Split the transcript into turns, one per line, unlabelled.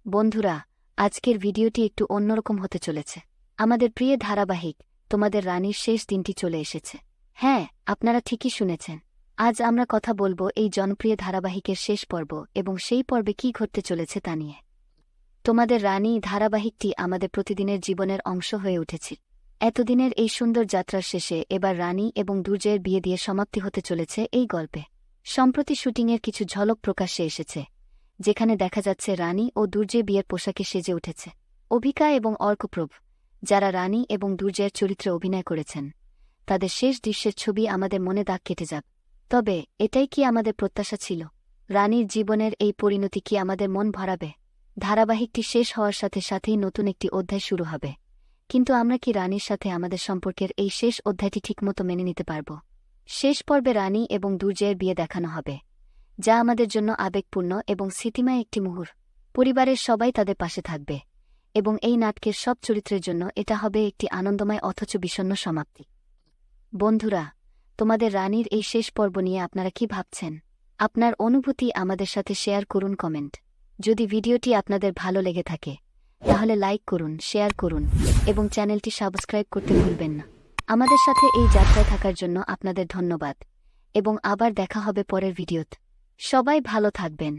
বন্ধুরা, আজকের ভিডিওটি একটু অন্যরকম হতে চলেছে। আমাদের প্রিয় ধারাবাহিক তোমাদের রানীর শেষ দিনটি চলে এসেছে। হ্যাঁ, আপনারা ঠিকই শুনেছেন। আজ আমরা কথা বলবো এই জনপ্রিয় ধারাবাহিকের শেষ পর্ব এবং সেই পর্বে কী ঘটতে চলেছে তা নিয়ে। তোমাদের রানী ধারাবাহিকটি আমাদের প্রতিদিনের জীবনের অংশ হয়ে উঠেছিল। এতদিনের এই সুন্দর যাত্রার শেষে এবার রানী এবং দুর্জয়ের বিয়ে দিয়ে সমাপ্তি হতে চলেছে এই গল্পে। সম্প্রতি শুটিংয়ের কিছু ঝলক প্রকাশ্যে এসেছে, যেখানে দেখা যাচ্ছে রানী ও দুর্জয় বিয়ের পোশাকে সেজে উঠেছে। অভিকা এবং অর্কপ্রভ, যারা রানী এবং দুর্জয়ের চরিত্রে অভিনয় করেছেন, তাদের শেষ দৃশ্যের ছবি আমাদের মনে দাগ কেটে যাবে। তবে এটাই কি আমাদের প্রত্যাশা ছিল? রানীর জীবনের এই পরিণতি কি আমাদের মন ভরাবে? ধারাবাহিকটি শেষ হওয়ার সাথে সাথেই নতুন একটি অধ্যায় শুরু হবে, কিন্তু আমরা কি রানীর সাথে আমাদের সম্পর্কের এই শেষ অধ্যায়টি ঠিকমতো মেনে নিতে পারব? শেষ পর্বে রানী এবং দুর্জয়ের বিয়ে দেখানো হবে, যা আমাদের জন্য আবেগপূর্ণ এবং স্মৃতিময় একটি মুহূর্ত। পরিবারের সবাই তাদের পাশে থাকবে এবং এই নাটকের সব চরিত্রের জন্য এটা হবে একটি আনন্দময় অথচ বিষণ্ণ সমাপ্তি। বন্ধুরা, তোমাদের রানীর এই শেষ পর্ব নিয়ে আপনারা কি ভাবছেন? আপনার অনুভূতি আমাদের সাথে শেয়ার করুন কমেন্ট। যদি ভিডিওটি আপনাদের ভালো লেগে থাকে তাহলে লাইক করুন, শেয়ার করুন এবং চ্যানেলটি সাবস্ক্রাইব করতে ভুলবেন না। আমাদের সাথে এই যাত্রায় থাকার জন্য আপনাদের ধন্যবাদ এবং আবার দেখা হবে পরের ভিডিওতে। সবাই ভালো থাকবেন।